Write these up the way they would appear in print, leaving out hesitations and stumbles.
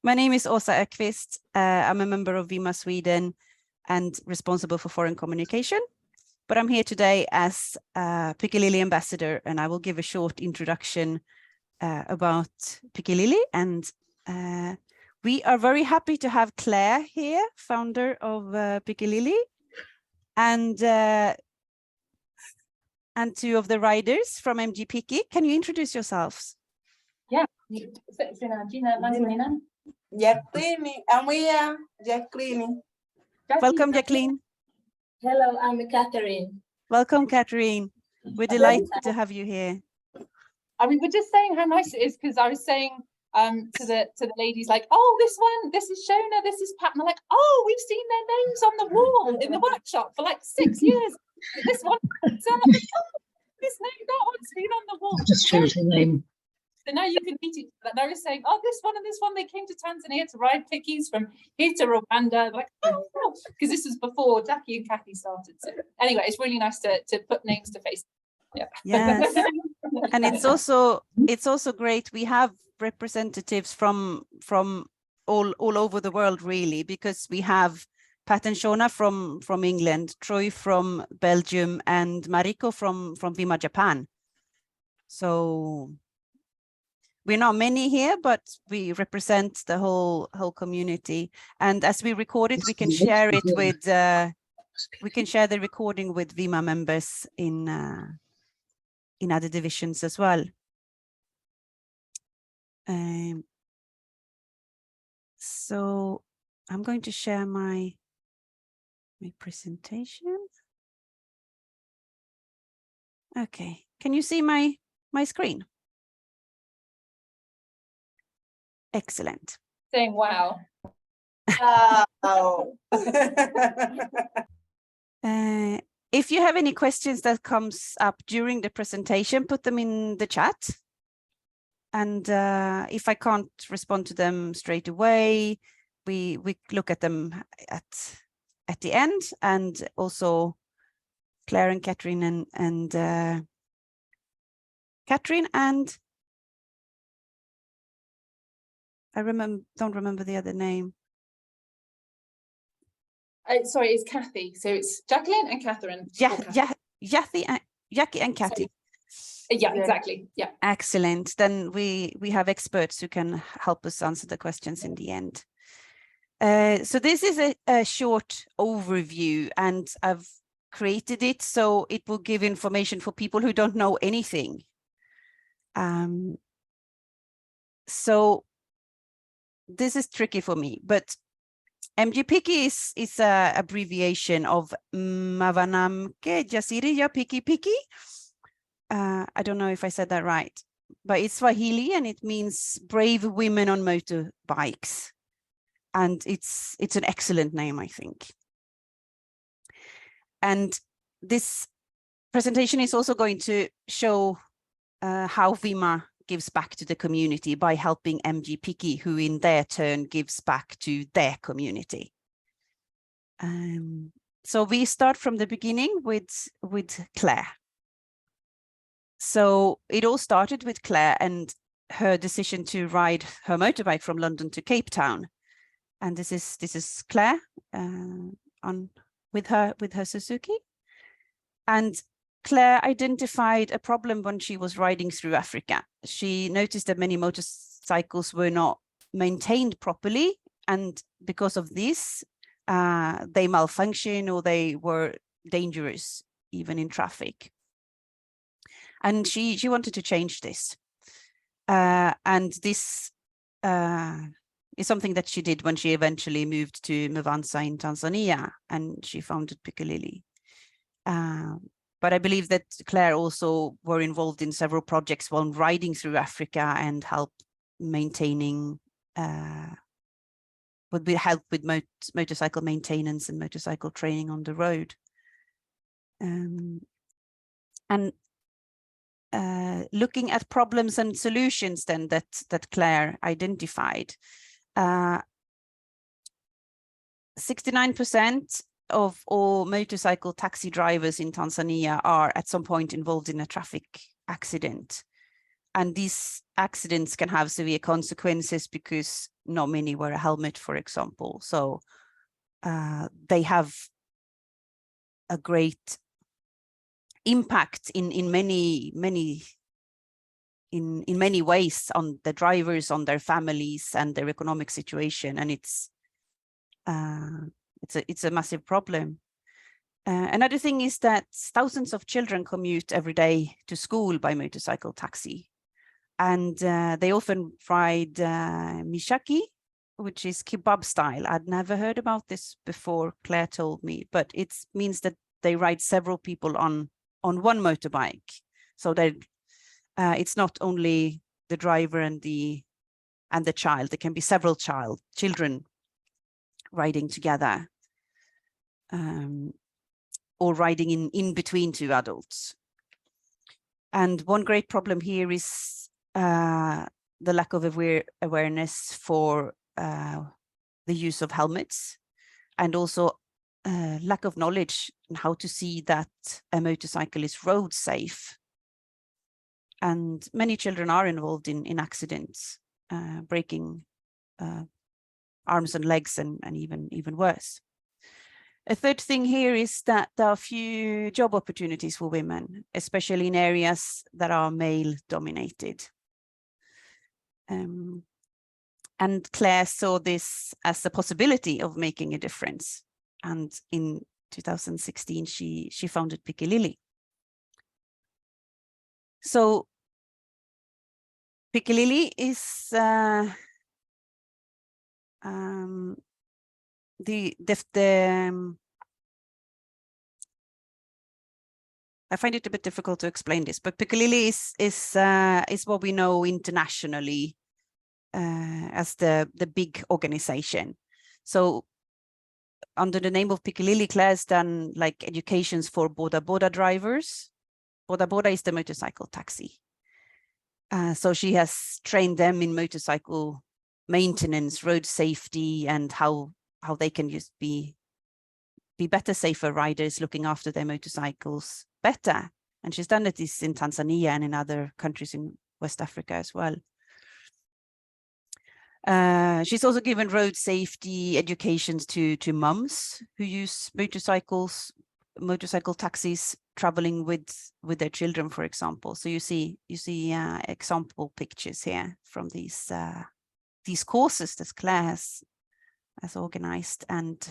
My name is Åsa Öqvist. I'm a member of Vima Sweden and responsible for foreign communication. But I'm here today as Pikilily ambassador, and I will give a short introduction about Pikilily. And we are very happy to have Claire here, founder of Pikilily, and two of the riders from MJ Piki. Can you introduce yourselves? Yeah. Jaquline, and we are Jaquline. Welcome, Jaquline. Hello, I'm Kathrine. Welcome, Kathrine. We're delighted to have you here. I mean, we're just saying how nice it is, because I was saying to the ladies, like, oh, this one, this is Shona, this is Pat, and they're like, oh, we've seen their names on the wall in the workshop for like 6 years. This one, so I'm like, oh, this name, that one's been on the wall. Just choose a name. So now you can meet each other. And I was saying, oh, this one and this one, they came to Tanzania to ride Pikis from here to Rwanda. Like, oh, no, because this was before Jackie and Kathy started. So anyway, it's really nice to put names to faces. Yeah. Yes. And it's also great. We have representatives from all over the world, really, because we have Pat and Shona from England, Troy from Belgium, and Mariko from Vima Japan. So we're not many here, but we represent the whole community. And as we record it, we can share it with we can share the recording with Vima members in other divisions as well. So I'm going to share my presentation. Okay, can you see my screen? Excellent. Saying wow. Wow. If you have any questions that comes up during the presentation, put them in the chat. And if I can't respond to them straight away, we look at them at the end. And also Claire and Kathrine and Kathrine and I don't remember the other name. Sorry, it's Kathy. So it's Jaquline and Kathrine. Jackie and Kathy. Yeah, exactly. Yeah. Excellent. Then we have experts who can help us answer the questions in the end. So this is a short overview, and I've created it so it will give information for people who don't know anything. So this is tricky for me, but MJ Piki is a abbreviation of Mavanamke Jasiriya Piki Piki. I don't know if I said that right, but it's Swahili and it means brave women on motorbikes. And it's an excellent name, I think. And this presentation is also going to show how Vima gives back to the community by helping MJ Piki, who in their turn gives back to their community. So we start from the beginning with Claire. So it all started with Claire and her decision to ride her motorbike from London to Cape Town. And this is Claire with her Suzuki. And Claire identified a problem when she was riding through Africa. She noticed that many motorcycles were not maintained properly, and because of this, they malfunction or they were dangerous, even in traffic. And she wanted to change this. And this is something that she did when she eventually moved to Mwanza in Tanzania, and she founded Pikilily. But I believe that Claire also were involved in several projects while riding through Africa and helped maintaining, would be help with motorcycle maintenance and motorcycle training on the road. And looking at problems and solutions then that Claire identified, 69% of all motorcycle taxi drivers in Tanzania are at some point involved in a traffic accident. And these accidents can have severe consequences because not many wear a helmet, for example. So they have a great impact in many ways on the drivers, on their families and their economic situation. And it's a massive problem. Another thing is that thousands of children commute every day to school by motorcycle taxi. And they often ride mishaki, which is kebab style. I'd never heard about this before, Claire told me, but it means that they ride several people on one motorbike. So it's not only the driver and the child. There can be several children riding together, or riding in between two adults. And one great problem here is the lack of awareness for the use of helmets, and also lack of knowledge on how to see that a motorcycle is road safe. And many children are involved in accidents, breaking arms and legs, and even worse. A third thing here is that there are few job opportunities for women, especially in areas that are male dominated. And Claire saw this as a possibility of making a difference. And in 2016, she founded Pikilily. So Pikilily is I find it a bit difficult to explain this, but Pikilily is what we know internationally as the big organization. So under the name of Pikilily, Claire's done like educations for boda drivers. Boda is the motorcycle taxi. So she has trained them in motorcycle maintenance, road safety, and how they can just be better, safer riders, looking after their motorcycles better. And she's done this in Tanzania and in other countries in West Africa as well. She's also given road safety educations to mums who use motorcycle taxis, traveling with their children, for example. So you see example pictures here from these courses that Claire has organized and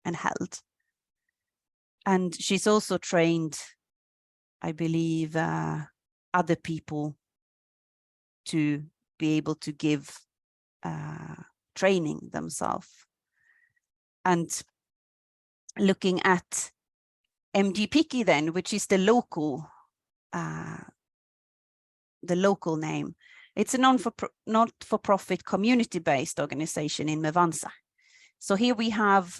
held. And she's also trained, I believe, other people to be able to give training themselves. And looking at MJ Piki then, which is the local name, it's a not-for-profit community-based organization in Mwanza. So here we have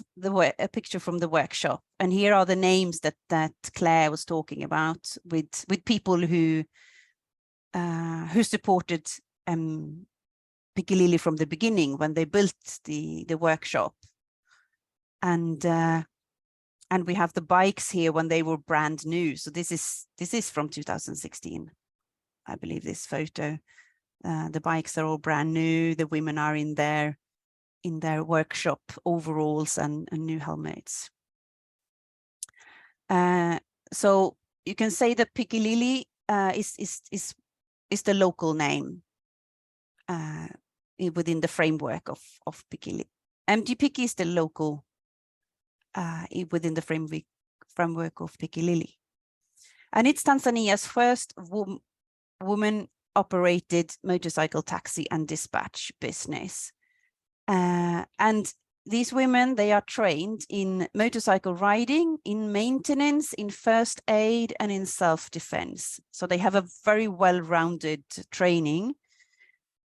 a picture from the workshop, and here are the names that Claire was talking about with people who supported Pikilily from the beginning when they built the workshop, and we have the bikes here when they were brand new. So this is from 2016, I believe, this photo. The bikes are all brand new. The women are in their workshop overalls and new helmets. So you can say that Pikilily is the local name within the framework of Pikilily. MJ Piki is the local within the framework of Pikilily. And it's Tanzania's first woman-operated motorcycle taxi and dispatch business. And these women, they are trained in motorcycle riding, in maintenance, in first aid, and in self-defense. So they have a very well-rounded training,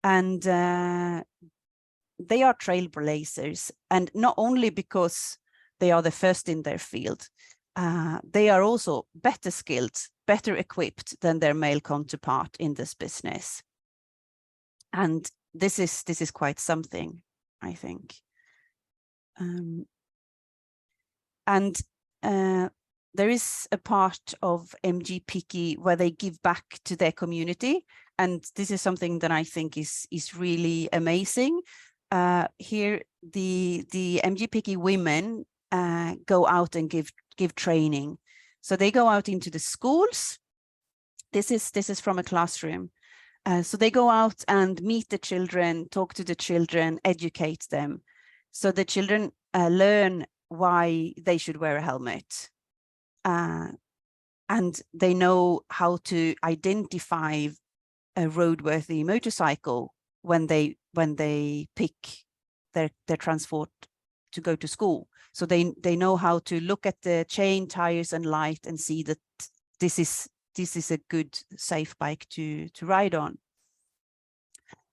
and they are trailblazers. And not only because they are the first in their field, they are also better skilled, better equipped than their male counterpart in this business. And this is quite something, I think. There is a part of MJ Piki where they give back to their community. And this is something that I think is really amazing. Here, the MJ Piki women go out and give training. So they go out into the schools. This is from a classroom. So they go out and meet the children, talk to the children, educate them. So the children learn why they should wear a helmet. And they know how to identify a roadworthy motorcycle when they pick their transport to go to school. So they know how to look at the chain, tires, and light and see that this is a good, safe bike to ride on.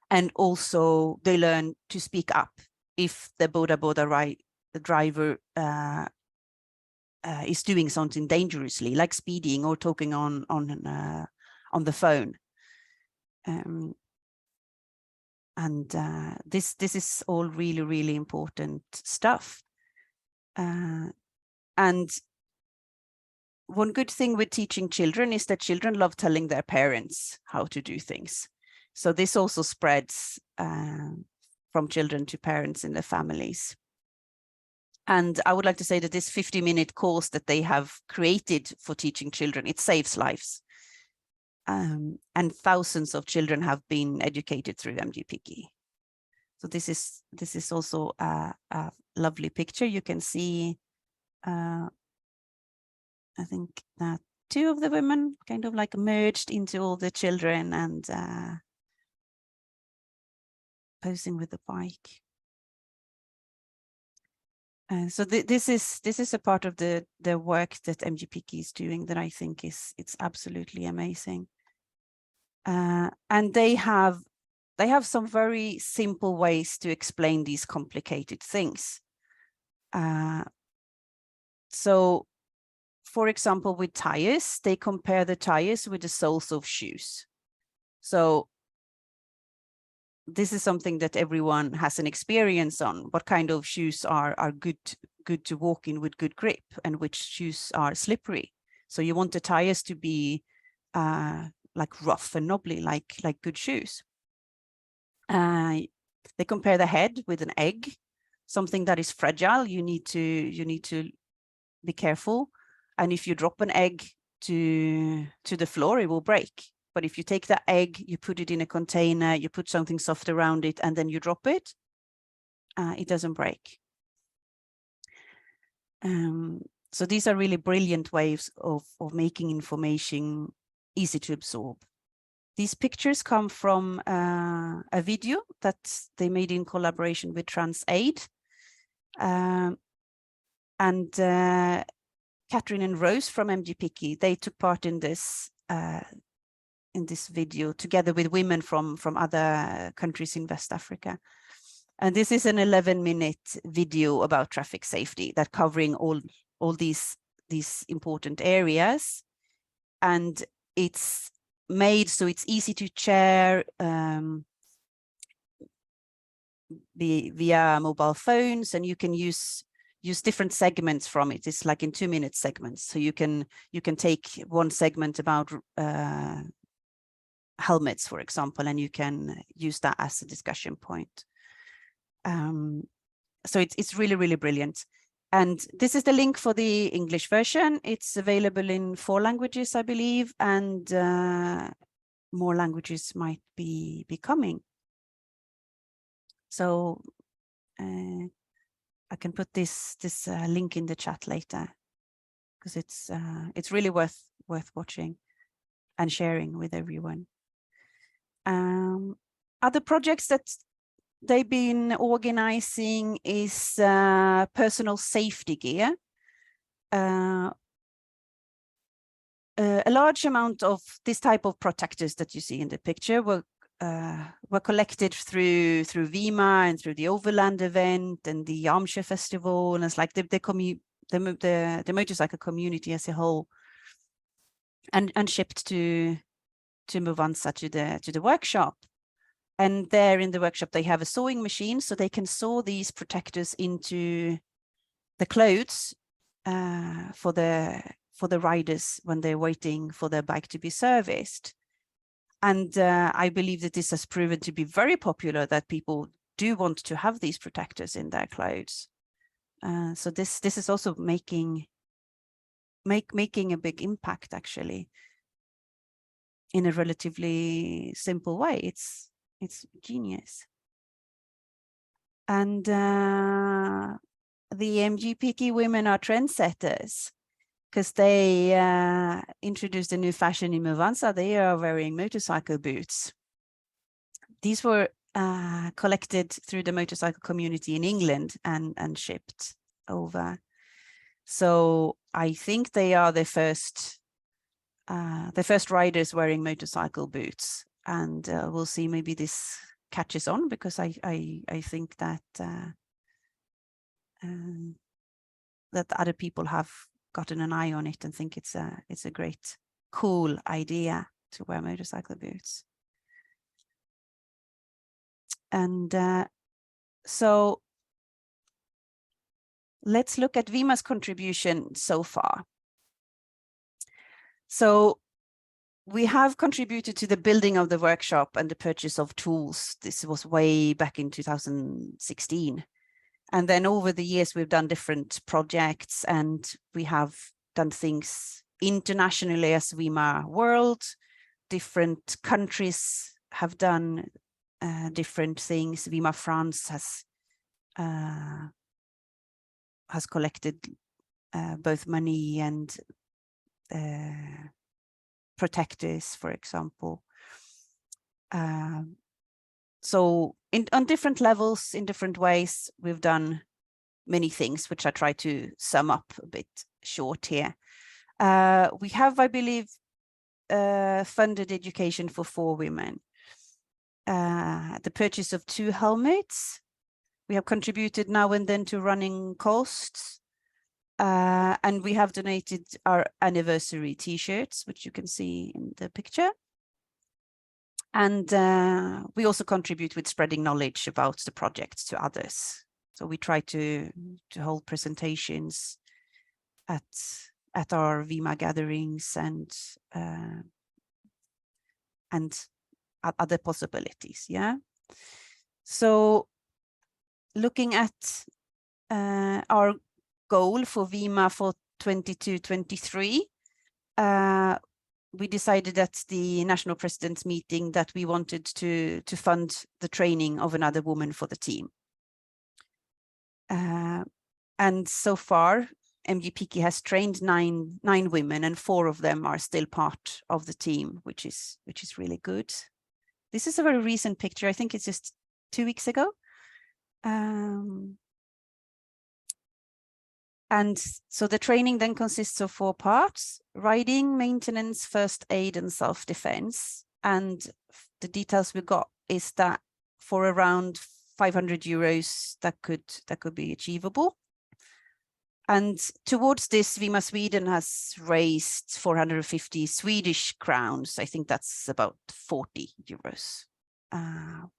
And also they learn to speak up if the boda driver is doing something dangerously, like speeding or talking on the phone. This is all really, really important stuff. And one good thing with teaching children is that children love telling their parents how to do things. So this also spreads from children to parents in their families. And I would like to say that this 50-minute course that they have created for teaching children, it saves lives. And thousands of children have been educated through MJ Piki. So this is also a lovely picture. You can see, I think that 2 of the women kind of like merged into all the children and posing with the bike. So this is a part of the work that MJ Piki is doing that I think it's absolutely amazing. And they have some very simple ways to explain these complicated things. So, for example, with tires, they compare the tires with the soles of shoes. So this is something that everyone has an experience on. What kind of shoes are good to walk in with good grip, and which shoes are slippery. So you want the tires to be like rough and knobbly, like good shoes. They compare the head with an egg, something that is fragile. You need to be careful. And if you drop an egg to the floor, it will break. But if you take that egg, you put it in a container, you put something soft around it, and then you drop it, it doesn't break. So these are really brilliant ways of making information easy to absorb. These pictures come from a video that they made in collaboration with TransAid. And Kathrine and Rose from MJ Piki, they took part in this video together with women from other countries in West Africa. And this is an 11-minute video about traffic safety that covering all these important areas. And it's made so it's easy to share via mobile phones, and you can use different segments from it. It's like in 2-minute segments. So you can take one segment about helmets, for example, and you can use that as a discussion point. So it's really, really brilliant. And this is the link for the English version. It's available in 4 languages, I believe, and more languages might be coming. So I can put this link in the chat later, because it's really worth watching and sharing with everyone. Other projects that they've been organizing is personal safety gear. A large amount of this type of protectors that you see in the picture were collected through Vima and through the Overland event and the Armchair Festival, and it's like the motorcycle community as a whole, and shipped to Movanza to the workshop. And there in the workshop, they have a sewing machine, so they can sew these protectors into the clothes for the riders when they're waiting for their bike to be serviced. And I believe that this has proven to be very popular, that people do want to have these protectors in their clothes. So this is also making a big impact, actually, in a relatively simple way. It's genius. And the MJ Piki women are trendsetters, because they introduced a new fashion in Movanza. They are wearing motorcycle boots. These were collected through the motorcycle community in England and shipped over. So I think they are the first riders wearing motorcycle boots, and we'll see, maybe this catches on, because I think that that other people have gotten an eye on it and think it's a great, cool idea to wear motorcycle boots. And so let's look at Vima's contribution so far. So we have contributed to the building of the workshop and the purchase of tools. This was way back in 2016. And then over the years, we've done different projects, and we have done things internationally as Vima World. Different countries have done different things. Vima France has collected both money and protectors, for example. So on different levels, in different ways, we've done many things, which I try to sum up a bit short here. We have, I believe, funded education for 4 women. The purchase of 2 helmets. We have contributed now and then to running costs. And we have donated our anniversary t-shirts, which you can see in the picture. And we also contribute with spreading knowledge about the project to others. So we try to hold presentations at our Vima gatherings and other possibilities. Yeah. So looking at our goal for Vima for 22-23, we decided at the national president's meeting that we wanted to fund the training of another woman for the team. And so far, MJ Piki has trained nine women, and 4 of them are still part of the team, which is really good. This is a very recent picture. I think it's just 2 weeks ago. And so the training then consists of 4 parts: riding, maintenance, first aid, and self-defense. And the details we got is that for around 500 euros, that could be achievable. And towards this, Vima Sweden has raised 450 Swedish crowns. I think that's about 40 euros.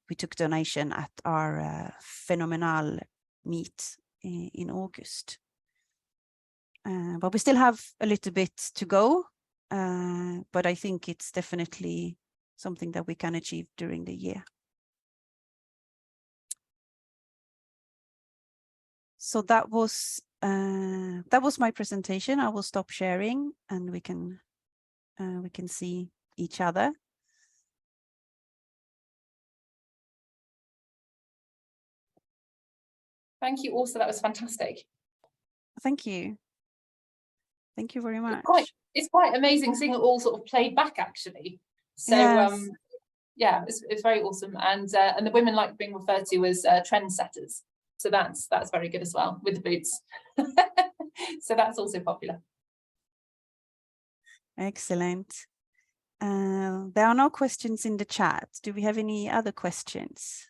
We took donation at our Phenomenal meet in August. But we still have a little bit to go, but I think it's definitely something that we can achieve during the year. So that was my presentation. I will stop sharing, and we can see each other. Thank you also, that was fantastic. Thank you. Thank you very much. It's quite amazing seeing it all sort of played back, actually. So yes. Yeah, it's very awesome. And the women like being referred to as trendsetters. So that's very good as well, with the boots. So that's also popular. Excellent. There are no questions in the chat. Do we have any other questions?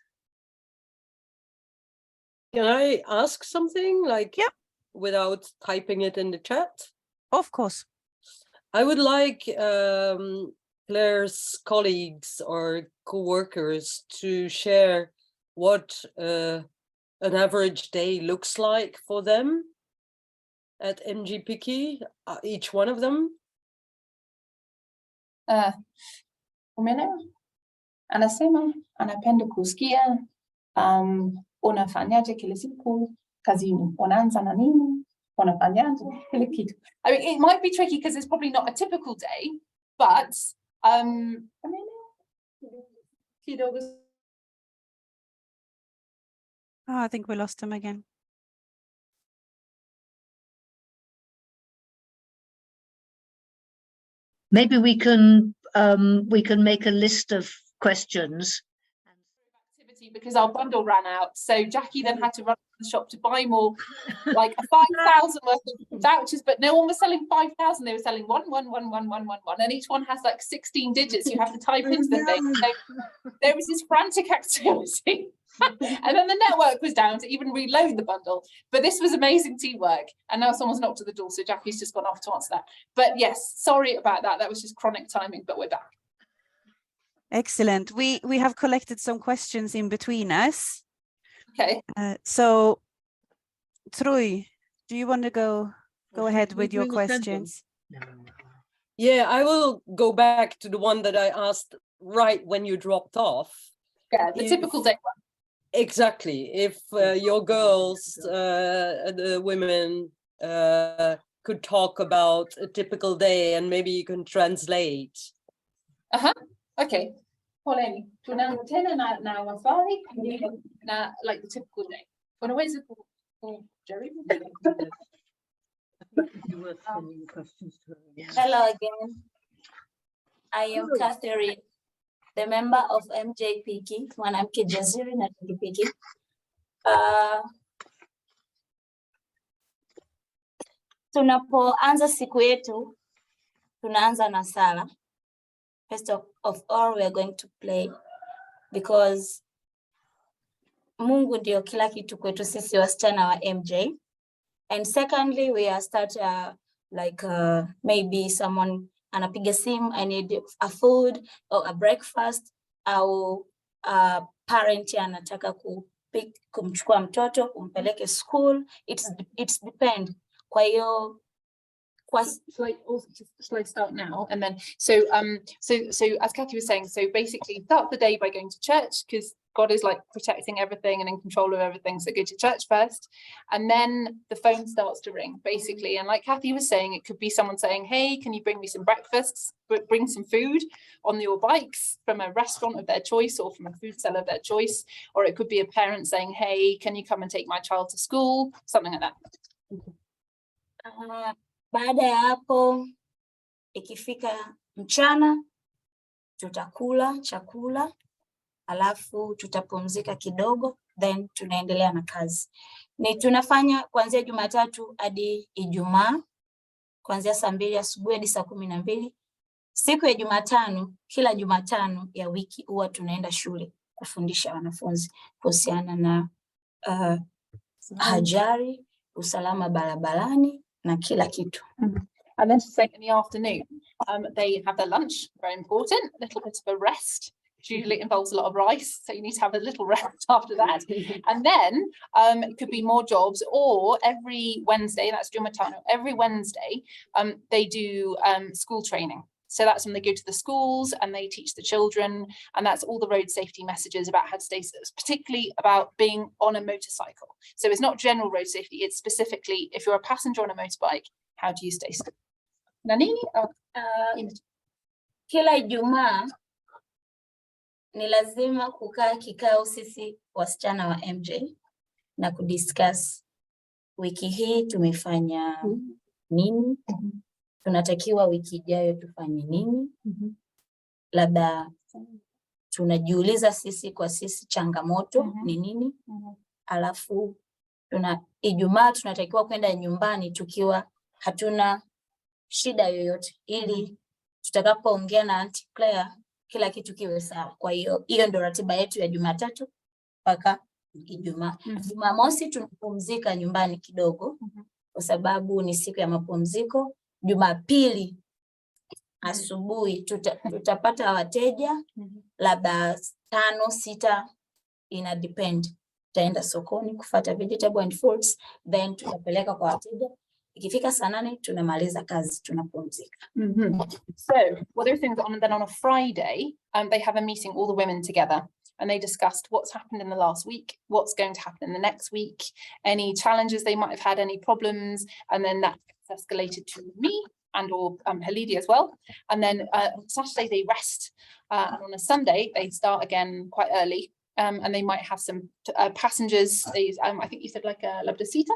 Can I ask something, like, yep, without typing it in the chat? Of course. I would like Claire's colleagues or co-workers to share what an average day looks like for them at MJ Piki, each one of them. Umeelewa? Anasema anapenda kusikia unafanyaje kila siku kazini, unaanza na nini, unafanyaje kila kitu. I mean, it might be tricky because it's probably not a typical day, but I think we lost him again. Maybe we can make a list of questions. Because our bundle ran out, so Jackie then had to run to the shop to buy more, like 5,000 worth of vouchers, but no one was selling 5,000. They were selling 1111111, and each one has like 16 digits. You have to type into the thing. So there was this frantic activity, and then the network was down to even reload the bundle. But this was amazing teamwork, and now someone's knocked at the door, so Jackie's just gone off to answer that. But yes, sorry about that. That was just chronic timing, but we're back. Excellent. We have collected some questions in between us. Okay. So, Troy, do you want to go ahead with your questions? Yeah, I will go back to the one that I asked right when you dropped off. Yeah, the typical day one. Exactly. If your girls, the women, could talk about a typical day, and maybe you can translate. Okay. Poleni. Tunaanza tena na maswali na like the typical day. Unaweza kujaribu? Hello again. I am Kathrine, the member of MJ Piki, mwanamke jasiri na pikipiki. Tunapoanza siku yetu, tunaanza na sala. First of all, we are going to pray because Mungu ndio kila kitu kwetu sisi wasichana wa MJ. And secondly, we are start maybe someone anapiga simu, I need a food or a breakfast, au parent anataka kumchukua mtoto kumpeleke school. It's depend. Kwa hiyo shall I start now? And then so as Kathy was saying, so basically start the day by going to church, because God is like protecting everything and in control of everything. So go to church first, and then the phone starts to ring, basically. And like Kathy was saying, it could be someone saying, hey, can you bring me some breakfasts, bring some food on your bikes from a restaurant of their choice or from a food seller of their choice. Or it could be a parent saying, hey, can you come and take my child to school? Something like that. Baada ya hapo, ikifika mchana, tutakula chakula, alafu tutapumzika kidogo, then tunaendelea na kazi. Ni tunafanya kuanzia Jumatatu hadi Ijumaa, kuanzia saa 2 asubuhi hadi saa 12. Siku ya Jumatano, kila Jumatano ya wiki huwa tunaenda shule kufundisha wanafunzi kuhusiana na hajari, usalama barabarani na kila kitu. And then she's saying in the afternoon, they have their lunch, very important, a little bit of a rest. Usually it involves a lot of rice, so you need to have a little rest after that. And then it could be more jobs, or every Wednesday, that's Jumatano, every Wednesday, they do school training. So that's when they go to the schools and they teach the children, and that's all the road safety messages about how to stay, particularly about being on a motorcycle. So it's not general road safety, it's specifically if you're a passenger on a motorbike, how do you stay safe? Nanini? Kila Ijumaa ni lazima kukaa kikao sisi wasichana wa MJ na kudiscuss wiki hii tumefanya nini, tunatakiwa wiki ijayo tufanye nini, labda tunajiuliza sisi kwa sisi changamoto ni nini, alafu Ijumaa tunatakiwa kwenda nyumbani tukiwa hatuna shida yoyote, ili tutakapoongea na Auntie Claire kila kitu kiwe sawa. Kwa hiyo ndio ratiba yetu ya Jumatatu mpaka Ijumaa. Jumamosi tunapumzika nyumbani kidogo kwa sababu ni siku ya mapumziko. Jumapili asubuhi tutapata wateja labda 5, 6, ina depend. Tutaenda sokoni kufuata vegetable and fruits, then tutapeleka kwa wateja. Ikifika saa 8 tunamaliza kazi, tunapumzika. So what they're saying is then on a Friday, they have a meeting, all the women together, and they discussed what's happened in the last week, what's going to happen in the next week, any challenges they might have had, any problems, and then that gets escalated to me and or Halidi as well. And then on Saturday they rest, and on a Sunday they start again quite early, and they might have some passengers. They, I think you said like a labdasita.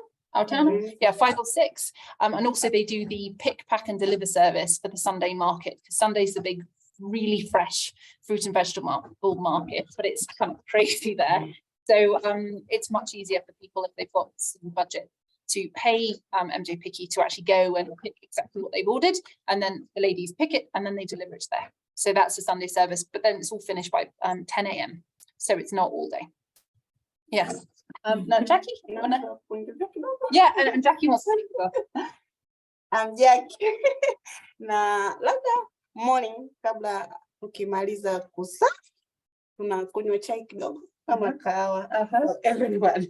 Yeah, 5 or 6, and also they do the pick, pack and deliver service for the Sunday market, because Sunday's the big, really fresh fruit and vegetable market, but it's kind of crazy there. So it's much easier for people if they've got some budget to pay MJ Piki to actually go and pick exactly what they've ordered, and then the ladies pick it and then they deliver it there. So that's the Sunday service, but then it's all finished by 10 a.m. So it's not all day. Yes. Now Jackie, you wanna... Yeah, and Jackie wants to... I'm Jackie. Na labda morning kabla tukimaliza kusafi tunakunywa chai kidogo kama kahawa. Everybody.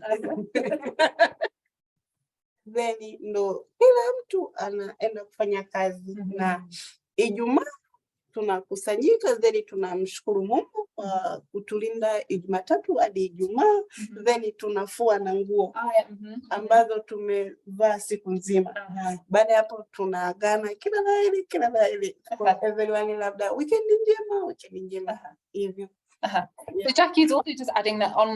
Then ndo kila mtu anaenda kufanya kazi, na Ijumaa tunakusanyika, then tunamshukuru Mungu kwa kutulinda Jumatatu hadi Ijumaa, then tunafua na nguo ambazo tumevaa siku nzima. Baada ya hapo tunaagana kila laheri kwa everyone, labda weekend njema hivyo. So Jackie's also just adding that on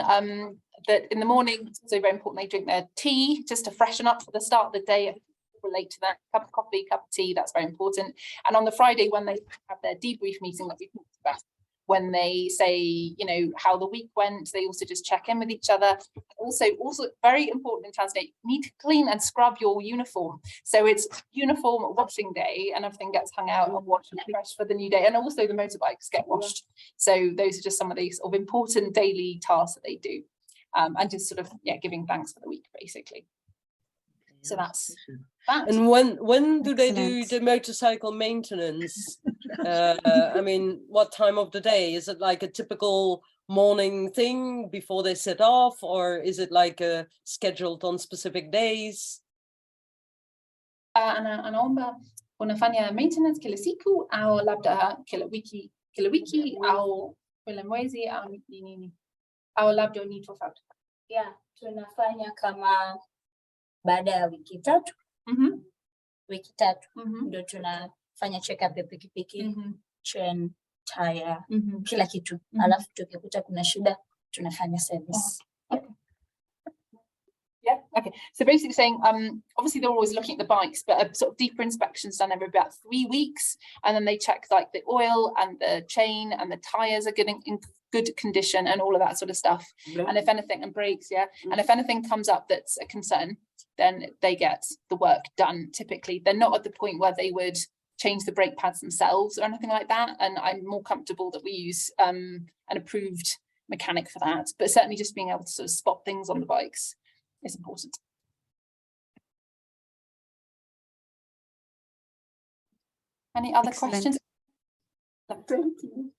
that in the morning it's also very important they drink their tea just to freshen up for the start of the day. Relate to that, cup of coffee, cup of tea, that's very important. And on the Friday when they have their debrief meeting that we talked about, when they say, you know, how the week went, they also just check in with each other. Also very important in Tanzania, you need to clean and scrub your uniform. So it's uniform washing day and everything gets hung out and washed and fresh for the new day. And also the motorbikes get washed. So those are just some of these sort of important daily tasks that they do. And just sort of, yeah, giving thanks for the week, basically. So that's that. And when do they do the motorcycle maintenance? I mean, what time of the day? Is it like a typical morning thing before they set off, or is it like scheduled on specific days? Anaomba unafanya maintenance kila siku au labda kila wiki au kila mwezi au nini? Au labda ni tofauti? Yeah, tunafanya kama baada ya wiki 3. Wiki 3 ndio tunafanya check up ya pikipiki, chain, tire, kila kitu. Alafu tukikuta kuna shida tunafanya service. Yeah, okay. So basically saying, obviously they're always looking at the bikes, but a sort of deeper inspection's done every about 3 weeks, and then they check like the oil and the chain and the tires are getting in good condition and all of that sort of stuff. And if anything, and brakes, and if anything comes up that's a concern, then they get the work done. Typically, they're not at the point where they would change the brake pads themselves or anything like that. And I'm more comfortable that we use an approved mechanic for that. But certainly just being able to sort of spot things on the bikes is important. Any other questions? Thank you.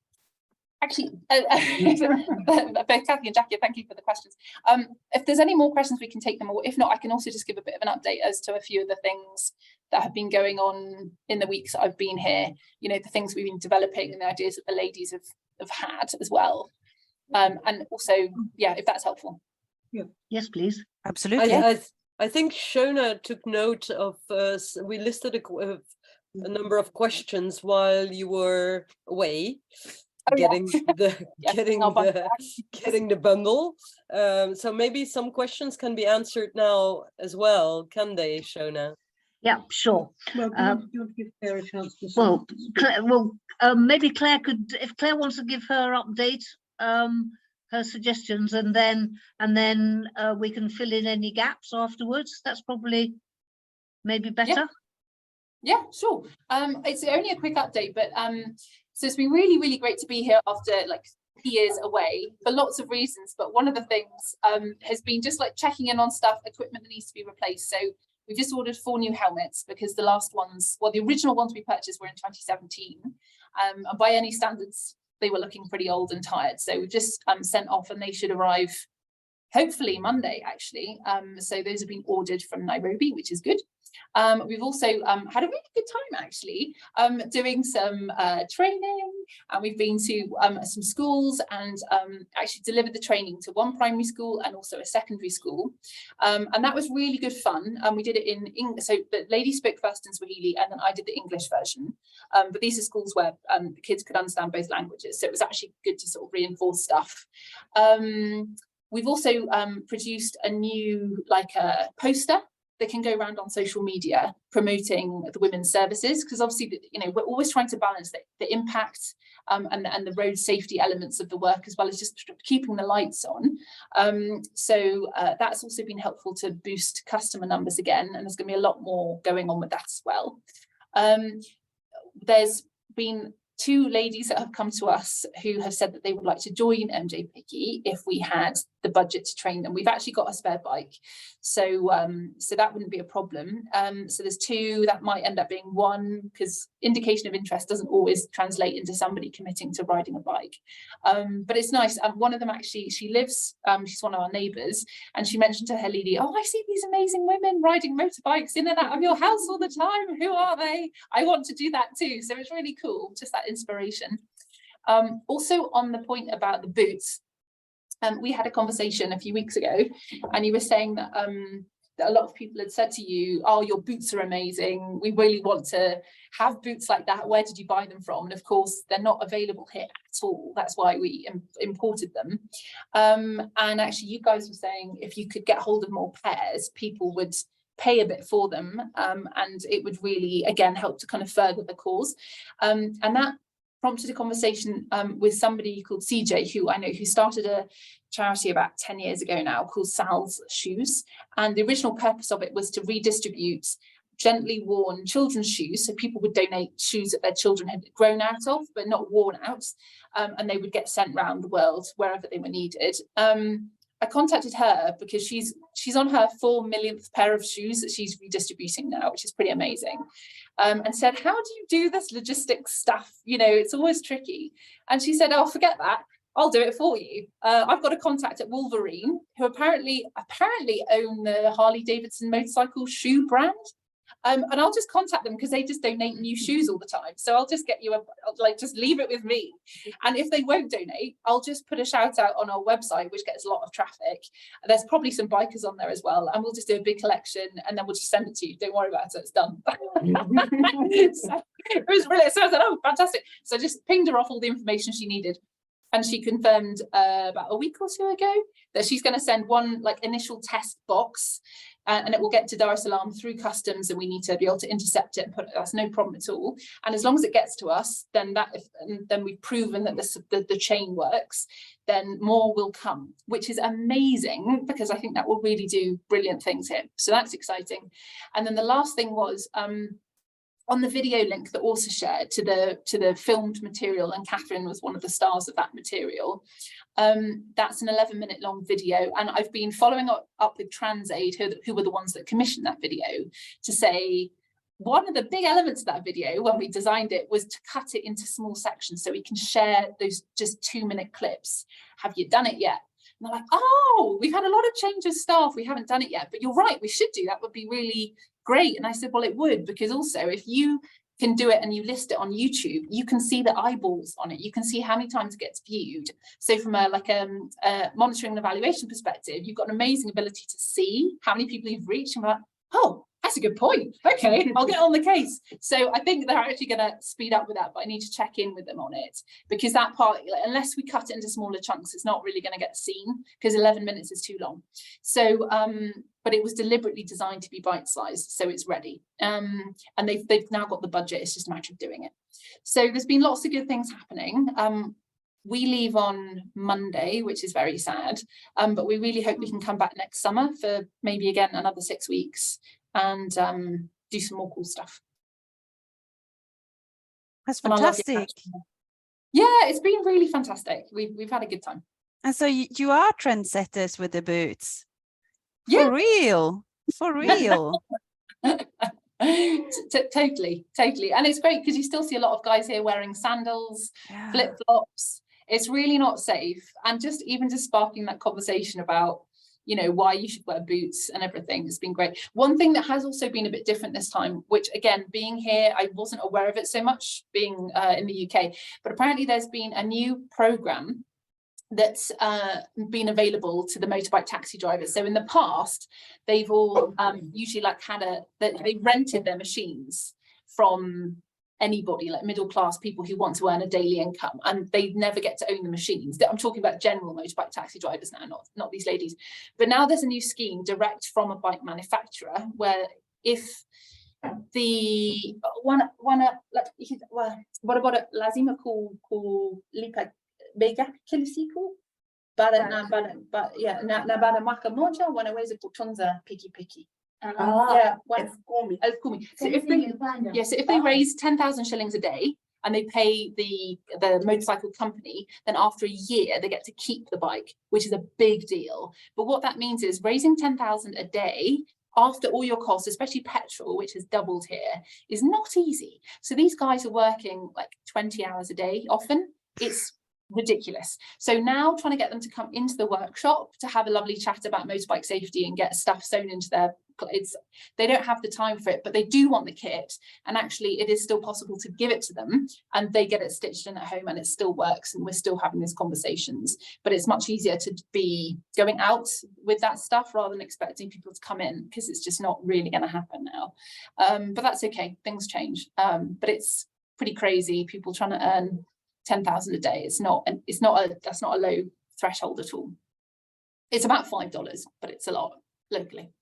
Actually, Kathy and Jackie, thank you for the questions. If there's any more questions, we can take them, or if not, I can also just give a bit of an update as to a few of the things that have been going on in the weeks that I've been here. You know, the things we've been developing and the ideas that the ladies have had as well. And also, yeah, if that's helpful. Yeah. Yes, please. Absolutely. I think Shona took note of, we listed a number of questions while you were away. Getting the bundle. So maybe some questions can be answered now as well, can they, Shona? Yeah, sure. Well, you give Claire a chance to maybe Claire could, if Claire wants to give her update, her suggestions, and then we can fill in any gaps afterwards. That's probably maybe better. Yeah, sure. It's only a quick update, but so it's been really, really great to be here after like years away for lots of reasons. But one of the things has been just like checking in on stuff, equipment that needs to be replaced. So we've just ordered 4 new helmets because the last ones, well, the original ones we purchased were in 2017. And by any standards, they were looking pretty old and tired. So we've just sent off, and they should arrive hopefully Monday, actually. So those have been ordered from Nairobi, which is good. We've also had a really good time actually, doing some training, and we've been to some schools and actually delivered the training to one primary school and also a secondary school, and that was really good fun. We did it in English, so the lady spoke first in Swahili and then I did the English version, but these are schools where the kids could understand both languages, so it was actually good to sort of reinforce stuff. We've also produced a new poster that can go around on social media promoting the women's services, because obviously, you know, we're always trying to balance the impact and the road safety elements of the work, as well as just keeping the lights on. So that's also been helpful to boost customer numbers again, and there's going to be a lot more going on with that as well. There's been 2 ladies that have come to us who have said that they would like to join MJ Piki if we had the budget to train them. We've actually got a spare bike, so so that wouldn't be a problem. So there's 2, that might end up being 1, because indication of interest doesn't always translate into somebody committing to riding a bike. But it's nice. One of them actually, she lives, she's one of our neighbours, and she mentioned to her lady, "Oh, I see these amazing women riding motorbikes in and out of your house all the time. Who are they? I want to do that too." So it's really cool, just that inspiration. Also on the point about the boots, we had a conversation a few weeks ago, and you were saying that that a lot of people had said to you, "Oh, your boots are amazing. We really want to have boots like that. Where did you buy them from?" And of course, they're not available here at all. That's why we imported them. And actually, you guys were saying if you could get hold of more pairs, people would pay a bit for them, and it would really, again, help to kind of further the cause. And that prompted a conversation with somebody called CJ, who I know, who started a charity about 10 years ago now called Sal's Shoes. And the original purpose of it was to redistribute gently worn children's shoes. So people would donate shoes that their children had grown out of, but not worn out. And they would get sent around the world wherever they were needed. I contacted her because she's on her 4 millionth pair of shoes that she's redistributing now, which is pretty amazing, and said, "How do you do this logistics stuff? You know, it's always tricky." And she said, "Oh, forget that. I'll do it for you. I've got a contact at Wolverine, who apparently own the Harley Davidson motorcycle shoe brand. And I'll just contact them because they just donate new shoes all the time. So I'll just get you just leave it with me. And if they won't donate, I'll just put a shout out on our website, which gets a lot of traffic. There's probably some bikers on there as well. And we'll just do a big collection and then we'll just send it to you. Don't worry about it. It's done." So it was brilliant. So I said, "Oh, fantastic." So I just pinged her off all the information she needed. And she confirmed about a week or 2 ago that she's going to send one initial test box, and it will get to Dar es Salaam through customs, and we need to be able to intercept it and put it. That's no problem at all. And as long as it gets to us, then then we've proven that the chain works. Then more will come, which is amazing, because I think that will really do brilliant things here. So that's exciting. And then the last thing was, on the video link that also shared to the filmed material, and Kathrine was one of the stars of that material. That's an 11-minute long video, and I've been following up with TransAid, who were the ones that commissioned that video, to say one of the big elements of that video when we designed it was to cut it into small sections so we can share those just 2-minute clips. Have you done it yet? And they're like, "Oh, we've had a lot of change of staff. We haven't done it yet, but you're right, we should do that. Would be really great." And I said, "Well, it would, because also if you can do it and you list it on YouTube, you can see the eyeballs on it. You can see how many times it gets viewed. So from a monitoring and evaluation perspective, you've got an amazing ability to see how many people you've reached." And we're like, "Oh, that's a good point. Okay, I'll get on the case." So I think they're actually going to speed up with that, but I need to check in with them on it, because that part, unless we cut it into smaller chunks, it's not really going to get seen, because 11 minutes is too long. So but it was deliberately designed to be bite-sized, so it's ready. And they've now got the budget. It's just a matter of doing it. So there's been lots of good things happening. We leave on Monday, which is very sad, but we really hope we can come back next summer for maybe again another 6 weeks and do some more cool stuff. That's fantastic. Yeah, it's been really fantastic. We've had a good time. And so you are trendsetters with the boots. Yeah. For real. Totally. And it's great because you still see a lot of guys here wearing sandals, Yeah. flip-flops. It's really not safe. And just sparking that conversation about you know, why you should wear boots and everything. It's been great. One thing that has also been a bit different this time, which again, being here, I wasn't aware of it so much being in the UK, but apparently there's been a new program that's been available to the motorbike taxi drivers. So in the past, they've all usually like they rented their machines from anybody, like middle class people who want to earn a daily income, and they never get to own the machines. I'm talking about general motorbike taxi drivers now, not these ladies. But now there's a new scheme direct from a bike manufacturer where if the lazima kulipa bei kila siku na baada mwaka moja wanaweza kutunza pikipiki. Yeah, 10,000. So if they raise 10,000 shillings a day and they pay the motorcycle company, then after a year they get to keep the bike, which is a big deal. But what that means is raising 10,000 a day after all your costs, especially petrol, which has doubled here, is not easy. So these guys are working like 20 hours a day often. It's ridiculous. So now trying to get them to come into the workshop to have a lovely chat about motorbike safety and get stuff sewn into their they don't have the time for it, but they do want the kit, and actually it is still possible to give it to them and they get it stitched in at home and it still works, and we're still having these conversations. But it's much easier to be going out with that stuff rather than expecting people to come in, because it's just not really going to happen now. But that's okay, things change. But it's pretty crazy, people trying to earn 10,000 a day. That's not a low threshold at all. It's about $5, but it's a lot locally.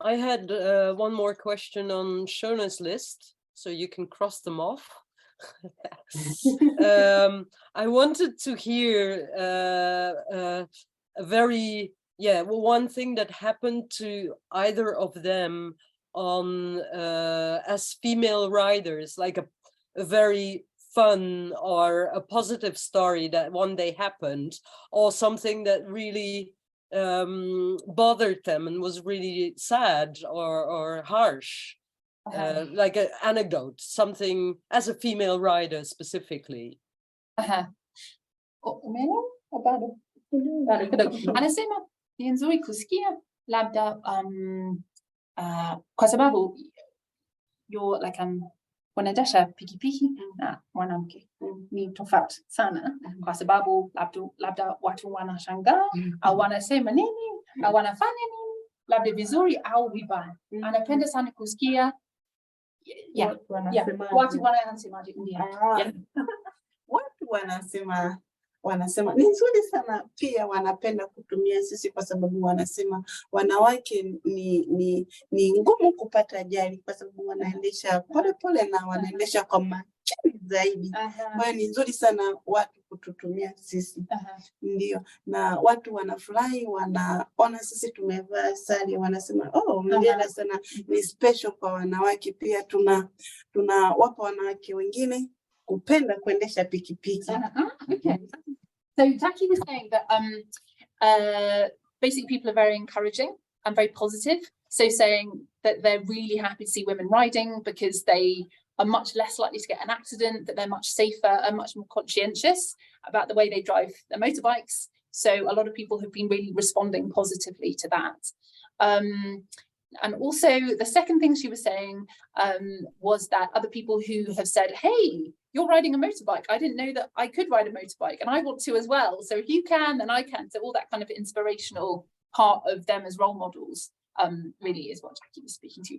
I had one more question on Shona's list, so you can cross them off. I wanted to hear one thing that happened to either of them on as female riders, like a very fun or a positive story that one day happened, or something that really bothered them and was really sad or harsh, like an anecdote, something as a female rider specifically. Anasema ni nzuri kusikia labda kwa sababu you're like wanaendesha pikipiki na mwanamke ni tofauti sana, kwa sababu labda watu wanashangaa au wanasema nini au wanafanya nini, labda vizuri au vibaya. Anapenda sana kusikia watu wanasemaje. Watu wanasema ni nzuri sana, pia wanapenda kutumia sisi kwa sababu wanasema wanawake ni ngumu kupata ajali kwa sababu wanaendesha pole na wanaendesha kwa makini zaidi. Kwa hiyo ni nzuri sana watu kututumia sisi. Ndio, na watu wanafurahi, wanaona sisi tumevaa sare, wanasema hongera sana, ni special kwa wanawake. Pia tunawapa wanawake wengine kupenda kuendesha pikipiki. Okay. So Jackie was saying that basically people are very encouraging and very positive. So saying that they're really happy to see women riding because they are much less likely to get an accident, that they're much safer and much more conscientious about the way they drive their motorbikes. So a lot of people have been really responding positively to that. And also the second thing she was saying was that other people who have said, hey, you're riding a motorbike, I didn't know that I could ride a motorbike and I want to as well. So if you can, then I can. So all that kind of inspirational part of them as role models really is what Jackie was speaking to.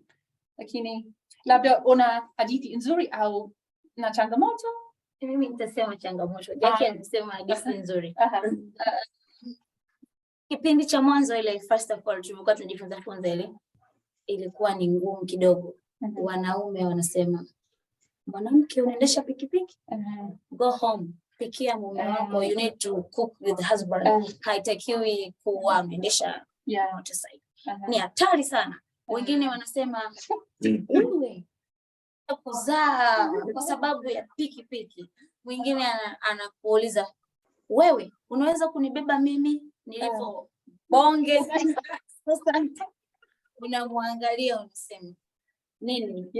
Lakini, labda una hadithi nzuri au na changamoto? Mimi nitasema changamoto. Jackie anasema hadithi nzuri. Kipindi cha mwanzo ile first of all tulikuwa tunajifunza funza ile ilikuwa ni ngumu kidogo. Wanaume wanasema mwanamke unaendesha pikipiki, go home, pikia mume wako, you need to cook with the husband. Haitakiwi kuwa unaendesha motorcycle. Ni hatari sana. Wengine wanasema wewe kuzaa kwa sababu ya pikipiki. Mwingine anakuuliza wewe unaweza kunibeba mimi nilivyo bonge. Unamwangalia unasema nini?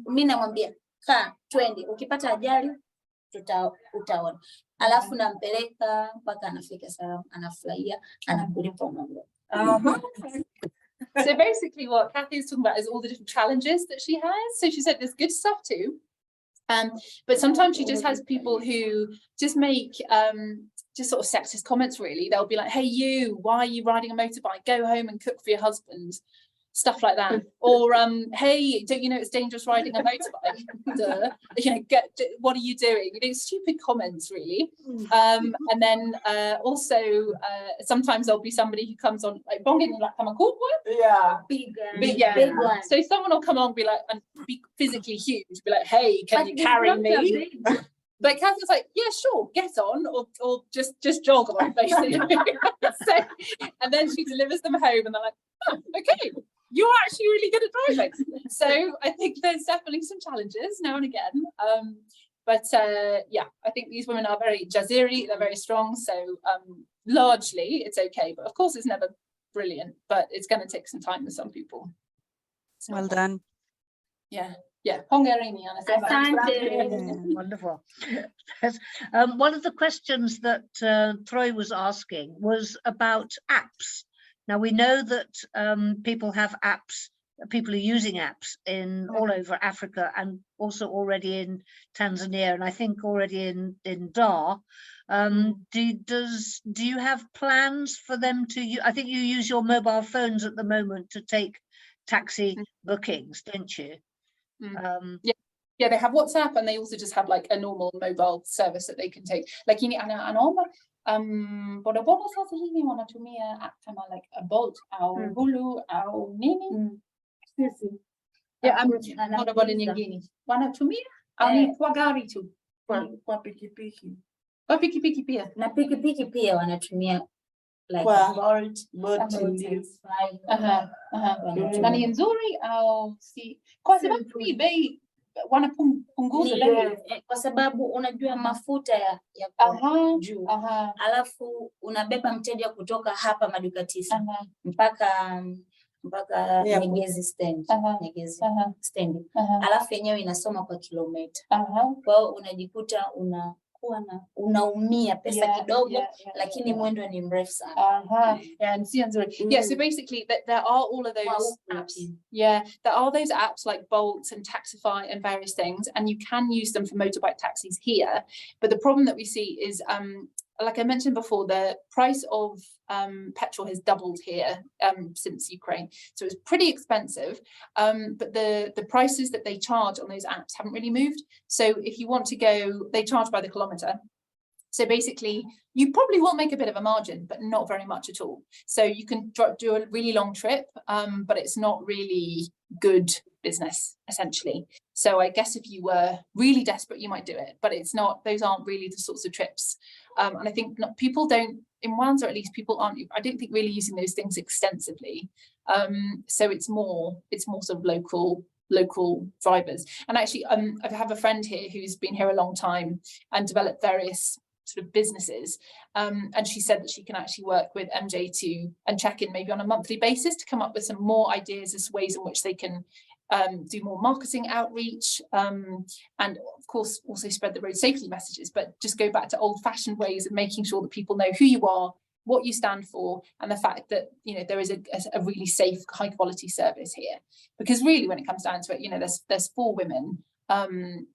Mimi namwambia kaa twende, ukipata ajali utaona. alafu nampeleka mpaka anafika salama, anafurahia, anakulipa mambo. So basically what Kathy's talking about is all the different challenges that she has. So she said there's good stuff too. But sometimes she just has people who just make just sort of sexist comments, really. They'll be like, hey, you, why are you riding a motorbike? Go home and cook for your husband. Stuff like that. Or, hey, don't you know it's dangerous riding a motorbike? Duh. You know, what are you doing? You know, stupid comments, really. And then also, sometimes there'll be somebody who comes on, like, Yeah. big one. So someone will come on and be like, and be physically huge, be like, hey, can you carry me? But Catherine's like, yeah, sure, get on, or just jog on, basically. So, and then she delivers them home, and they're like, oh, okay, you're actually really good at driving. So I think there's definitely some challenges now and again. But yeah, I think these women are very Jaziri, they're very strong. So largely it's okay, but of course it's never brilliant, but it's going to take some time with some people. So, Well done. Yeah. Yeah, Hongarini. Wonderful. One of the questions that Troy was asking was about apps. Now we know that people have apps, people are using apps in all over Africa and also already in Tanzania, and I think already in Dar. Do you have plans for them to use? I think you use your mobile phones at the moment to take taxi bookings, don't you? Yeah, they have WhatsApp, and they also just have like a normal mobile service that they can take. Like bodaboda sasa hivi wanatumia app kama like a Bolt au Hulu au nini. Yeah, bodaboda nyingine wanatumia au ni kwa gari tu? Kwa pikipiki. Kwa pikipiki pia. Na pikipiki pia wanatumia like Bolt ndio. Na ni nzuri au si? Kwa sababu hii bei wanapunguza bei, kwa sababu unajua mafuta ya juu, alafu unabeba mteja kutoka hapa maduka 9 mpaka Nyegezi stand, Nyegezi stand, alafu yenyewe inasoma kwa kilomita. Kwa hiyo unajikuta unaumia pesa kidogo, lakini mwendo ni mrefu sana. And so basically there are all of those apps. Yeah, there are those apps like Bolt and Taxify and various things, and you can use them for motorbike taxis here. But the problem that we see is like I mentioned before, the price of petrol has doubled here since Ukraine, so it's pretty expensive. But the prices that they charge on those apps haven't really moved. So if you want to go, they charge by the kilometer. So basically, you probably will make a bit of a margin, but not very much at all. So you can do a really long trip, but it's not really good business, essentially. So I guess if you were really desperate, you might do it, but it's not, those aren't really the sorts of trips. And I think people don't, in Wanza at least, people aren't, I don't think, really using those things extensively. So it's more sort of local drivers. And actually, I have a friend here who's been here a long time and developed various sort of businesses, and she said that she can actually work with MJ and check in maybe on a monthly basis to come up with some more ideas as ways in which they can do more marketing outreach, and of course also spread the road safety messages, but just go back to old-fashioned ways of making sure that people know who you are, what you stand for, and the fact that, you know, there is a really safe, high quality service here. Because really, when it comes down to it, you know, there's 4 women, and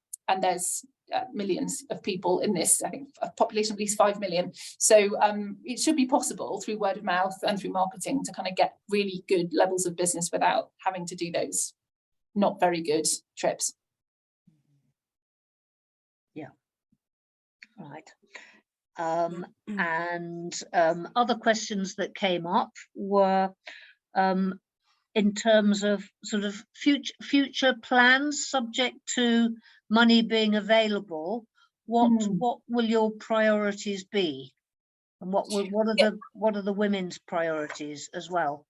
there's millions of people in this, I think a population of at least 5 million. So it should be possible through word of mouth and through marketing to kind of get really good levels of business without having to do those not very good trips. Yeah, right. And other questions that came up were in terms of sort of future plans subject to money being available. What will your priorities be, and what are the women's priorities as well?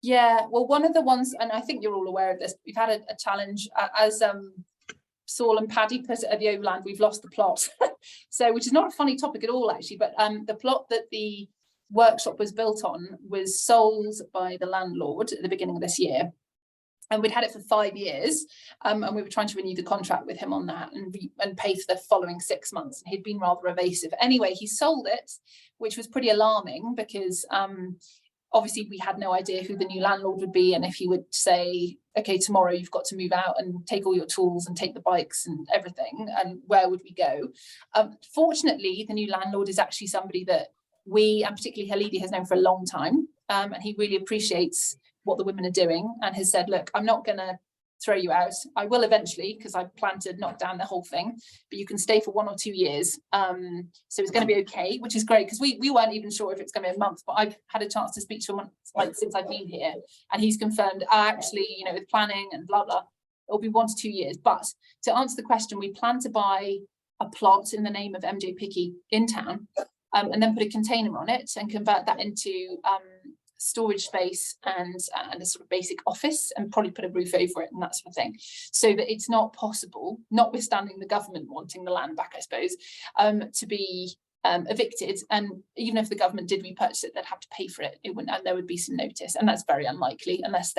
Yeah, well, one of the ones, and I think you're all aware of this, we've had a challenge as Saul and Paddy put it at the Overland, we've lost the plot. So, which is not a funny topic at all, actually, but the plot that the workshop was built on was sold by the landlord at the beginning of this year. And we'd had it for 5 years, and we were trying to renew the contract with him on that and pay for the following 6 months. And he'd been rather evasive. Anyway, he sold it, which was pretty alarming because obviously we had no idea who the new landlord would be, and if he would say, okay, tomorrow you've got to move out and take all your tools and take the bikes and everything, and where would we go? Fortunately, the new landlord is actually somebody that we, and particularly Halidi, has known for a long time, and he really appreciates what the women are doing and has said, look, I'm not going to throw you out. I will eventually, because I plan to knock down the whole thing, but you can stay for 1 or 2 years. So it's going to be okay, which is great, because we weren't even sure if it's going to be a month, but I've had a chance to speak to him like since I've been here, and he's confirmed, actually, you know, with planning and blah, blah, it'll be 1 to 2 years. But to answer the question, we plan to buy a plot in the name of MJ Piki in town, and then put a container on it and convert that into storage space and a sort of basic office, and probably put a roof over it and that sort of thing, so that it's not possible, notwithstanding the government wanting the land back, I suppose, to be evicted. And even if the government did repurchase it, they'd have to pay for it. It wouldn't, and there would be some notice, and that's very unlikely unless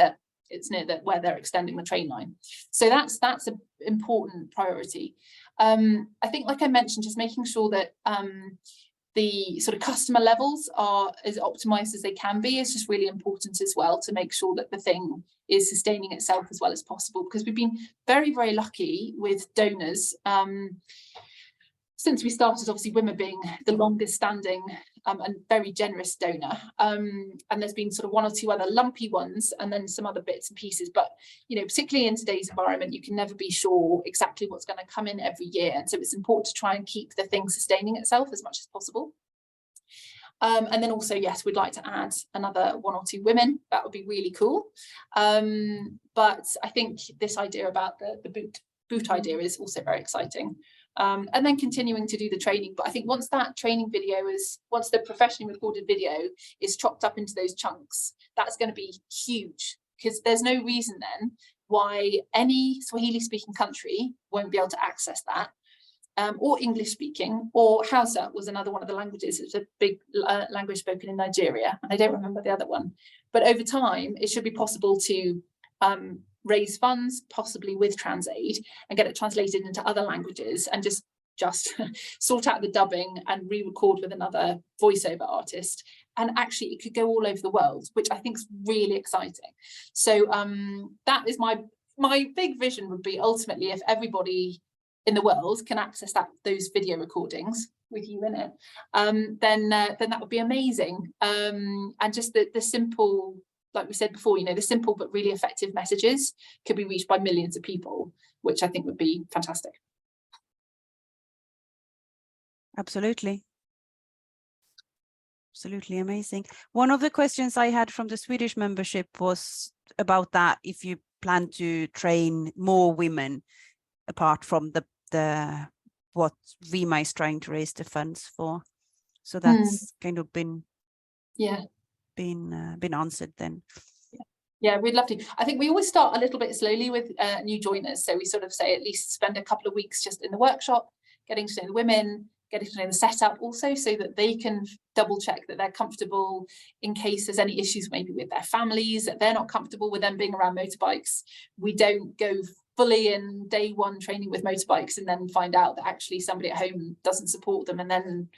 it's near where they're extending the train line. So that's an important priority. I think, like I mentioned, just making sure that the sort of customer levels are as optimized as they can be is just really important as well, to make sure that the thing is sustaining itself as well as possible, because we've been very, very lucky with donors. Since we started, obviously women being the longest standing and very generous donor, and there's been sort of 1 or 2 other lumpy ones, and then some other bits and pieces. But you know, particularly in today's environment, you can never be sure exactly what's going to come in every year, and so it's important to try and keep the thing sustaining itself as much as possible. And then also, yes, we'd like to add another 1 or 2 women. That would be really cool. But I think this idea about the boot idea is also very exciting. And then continuing to do the training. But I think once that training video once the professionally recorded video is chopped up into those chunks, that's going to be huge, because there's no reason then why any Swahili speaking country won't be able to access that, or English speaking, or Hausa was another one of the languages. It's a big language spoken in Nigeria, and I don't remember the other one. But over time, it should be possible to raise funds, possibly with TransAid, and get it translated into other languages, and just sort out the dubbing and re-record with another voiceover artist. And actually it could go all over the world, which I think is really exciting. So that is my big vision, would be ultimately, if everybody in the world can access those video recordings with you in it, then that would be amazing. And just the simple, like we said before, you know, the simple but really effective messages could be reached by millions of people, which I think would be fantastic. Absolutely. Absolutely amazing. One of the questions I had from the Swedish membership was about that, if you plan to train more women apart from the what Vima is trying to raise the funds for. So that's kind of been answered then. Yeah, we'd love to. I think we always start a little bit slowly with new joiners. So we sort of say at least spend a couple of weeks just in the workshop, getting to know the women, getting to know the setup also, so that they can double check that they're comfortable in case there's any issues maybe with their families, that they're not comfortable with them being around motorbikes. We don't go fully in day one training with motorbikes and then find out that actually somebody at home doesn't support them, and then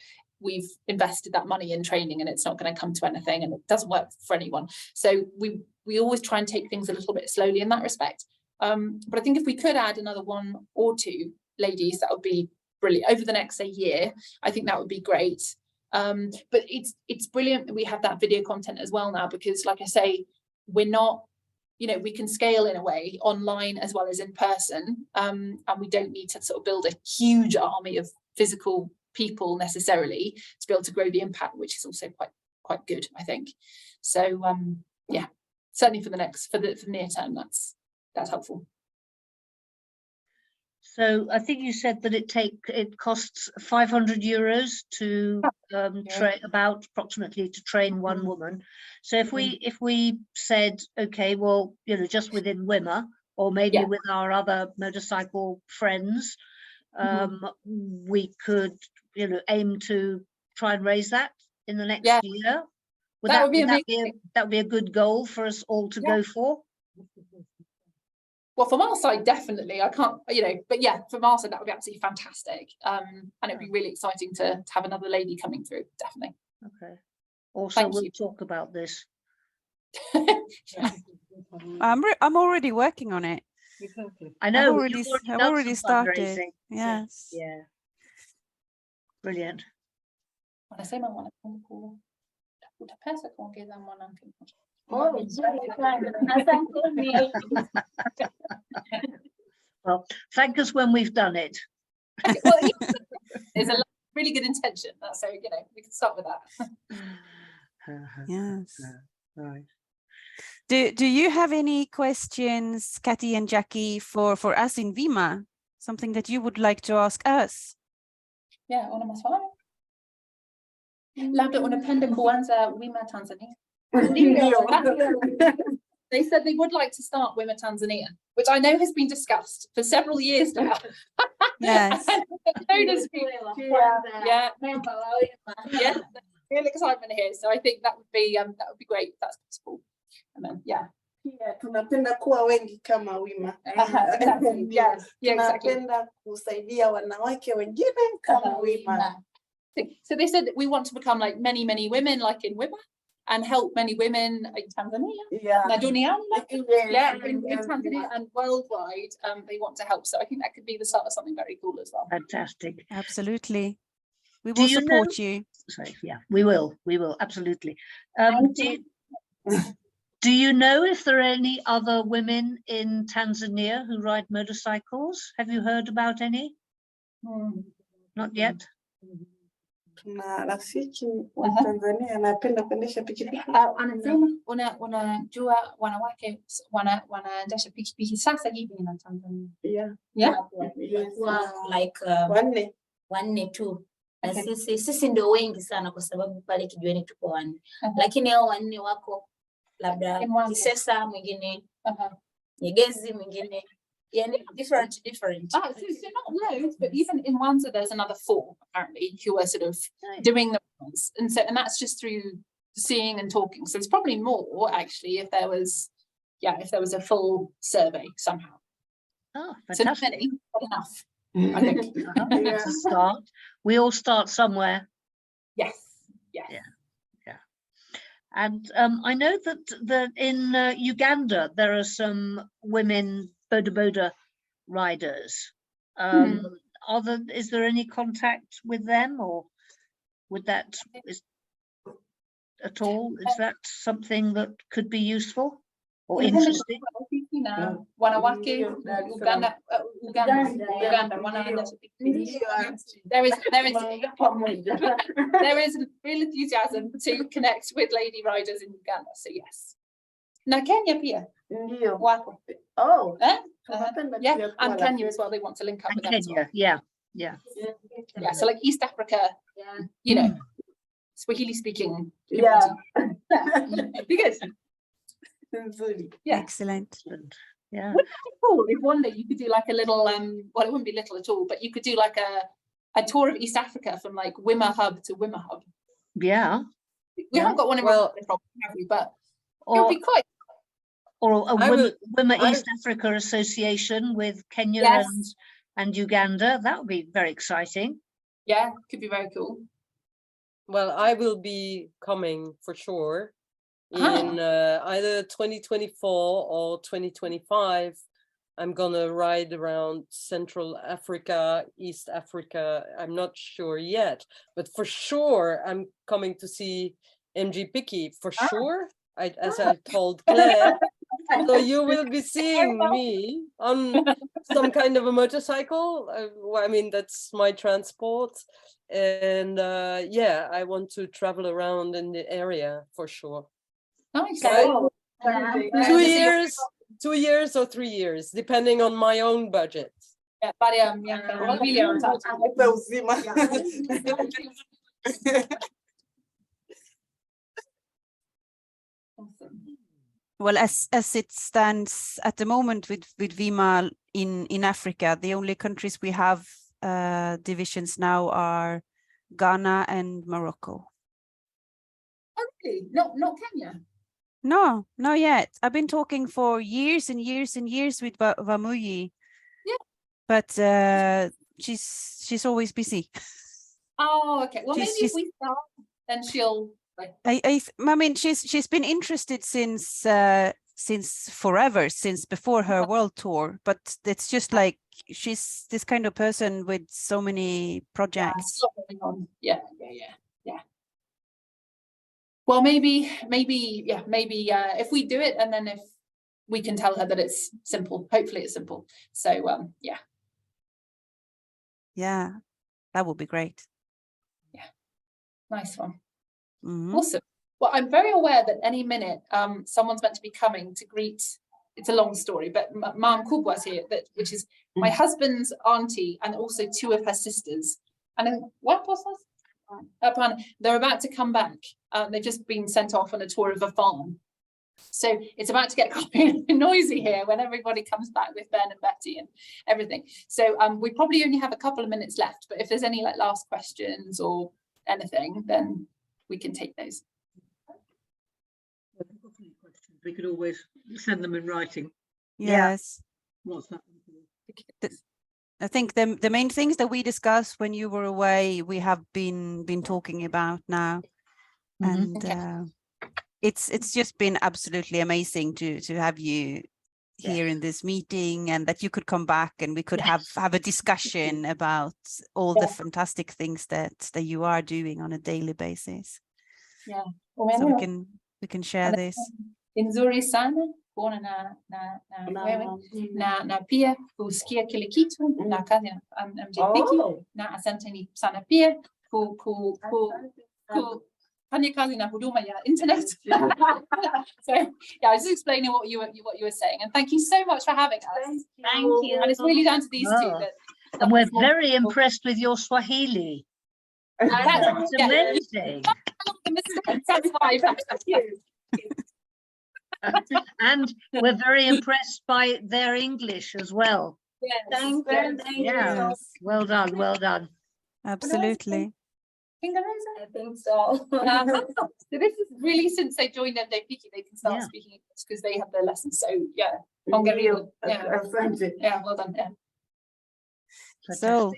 we've invested that money in training and it's not going to come to anything and it doesn't work for anyone. So we always try and take things a little bit slowly in that respect. But I think if we could add another 1 or 2 ladies, that would be brilliant over the next, say, year. I think that would be great. But it's brilliant that we have that video content as well now, because like I say, we're not, you know, we can scale in a way online as well as in person, and we don't need to sort of build a huge army of physical people necessarily to be able to grow the impact, which is also quite good, I think. So yeah, certainly for the near term, that's helpful. So I think you said that it costs €500 to approximately to train 1 woman. So if we said, okay, well, you know, just within WIMA, or maybe with our other motorcycle friends, we could, you know, aim to try and raise that in the next year. Would that be a good goal for us all to go for? Well, from our side, definitely. I can't, you know, but yeah, from our side, that would be absolutely fantastic. And it'd be really exciting to have another lady coming through, definitely. Okay. Also, Thank we'll you. talk about this. I'm already working on it. Exactly. I know I've done already some started. fundraising. Yes. Yeah. Brilliant. Wanasema wanakuwa pesa kuongeza mwanamke. Well, thank us when we've done it. Well, it's a really good intention. So, you know, we can start with that. Yes. Right. Do you have any questions, Kathy and Jackie, for us in Vima? Something that you would like to ask us? Yeah, una maswali? Labda unapenda kuanza Wima Tanzania. They said they would like to start Wima Tanzania, which I know has been discussed for several years now. Yes. Yeah. Real excitement here. So I think that would be great if that's possible. And then yeah. Pia tunapenda kuwa wengi kama Wima. Yes. Yeah, exactly. Tunapenda kusaidia wanawake wengine kama Wima. So they said that we want to become like many women like in Wima and help many women in Tanzania. Yeah. Na duniani. Yes. Yeah, in Tanzania and worldwide, they want to help. So I think that could be the start of something very cool as well. Fantastic. Absolutely. We Do will you support you. Sorry, yeah, we will, absolutely. Do you know if there are any other women in Tanzania who ride motorcycles? Have you heard about any? Not yet. Na rafiki wa Tanzania anapenda kuendesha pikipiki. Anasema unajua wanawake wanaendesha pikipiki sasa hivi na Tanzania. Yeah. Yeah. Yes. Like wanne tu. Na sisi ndio wengi sana kwa sababu pale kijiweni tuko wanne. Lakini hao wanne wako labda Kisesa, mwingine Nyegezi, mwingine yani different. So not loads, but even in Mwanza there's another 4 apparently who are sort of doing the runs, and that's just through seeing and talking. So there's probably more actually if there was a full survey somehow. Oh, So not fantastic. many, but enough. I think. It's a start. We all start somewhere. Yes. Yeah. And I know that in Uganda there are some women boda riders. Is there any contact with them, or would that at all? Is that something that could be ususeful or interesting? Wanawake Uganda. There is real enthusiasm to connect with lady riders in Uganda. So yes. Na Kenya pia. Ndio. Wako. Oh. Yeah, and Kenya as well. They want to link up And with them as well. Kenya, Yeah, so like East Africa, you know, Swahili speaking. Yeah. Because yeah. Excellent. yeah. Wouldn't that be cool if one day you could do like a little well, it wouldn't be little at all, but you could do like a tour of East Africa from like Wima Hub to Wima Hub. Yeah. We haven't got one in Rwanda, have we? But it would be quite. Or a Women East Africa Association with Kenya and Uganda. That would be very exciting. Yeah, could be very cool. Well, I will be coming for sure in either 2024 or 2025. I'm gonna ride around Central Africa, East Africa. I'm not sure yet, but for sure I'm coming to see MJ Piki for sure. As I told Claire. So you will be seeing me on some kind of a motorcycle. I mean, that's my transport. And yeah, I want to travel around in the area for sure. Nice. So 2 years or 3 years, depending on my own budget. Well, as it stands at the moment with Vima in Africa, the only countries we have divisions now are Ghana and Morocco. Oh, really? Not Kenya? No, not yet. I've been talking for years and years and years with Vamuyi. Yeah. But she's always busy. Oh, okay. Well, maybe if she's- we start, then she'll like. I mean, she's been interested since forever, since before her world tour. But it's just like she's this kind of person with so many projects. Yeah. Well, maybe if we do it, and then if we can tell her that it's simple, hopefully it's simple. So yeah. Yeah, that would be great. Nice one. Mhm. Awesome. Well, I'm very aware that any minute someone's meant to be coming to greet. It's a long story, but Ma'am Kubwa's here, which is my husband's auntie and also two of her sisters. And then what was that? They're about to come back. They've just been sent off on a tour of a farm. So it's about to get quite noisy here when everybody comes back with Ben and Betty and everything. So we probably only have a couple of minutes left, but if there's any like last questions or anything, then we can take those. We could always send them in writing. Yes. What's that? I think the main things that we discussed when you were away, we have been talking about now. And it's just been absolutely amazing to have you here in this meeting, and that you could come back and we could have a discussion about all the fantastic things that you are doing on a daily basis. Yeah. So we can share this. Nzuri sana kuona na pia kusikia kile kitu na kazi ya MJ Piki na asanteni sana pia kufanya kazi na huduma ya internet. So yeah, I was just explaining what you were saying, and thank you so much for having us. Thank you. And it's really down to these two. And we're very impressed with your Swahili. It's amazing. That's why. Thank you. And we're very impressed by their English as well. Yes. Thank you. Yeah. Well done, well done. Absolutely. I think so. So this is really since they joined MJ Piki, they can start Yeah. speaking English because they have their lessons. So yeah, Hungarian. Yeah, well done. Yeah. So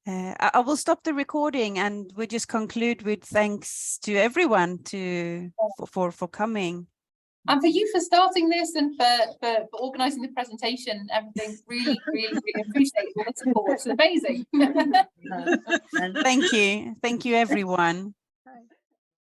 Fantastic. I will stop the recording, and we just conclude with thanks to everyone for coming. And for you for starting this and for organising the presentation and everything. Really, really, really appreciate all the support. It's amazing. And Thank you everyone.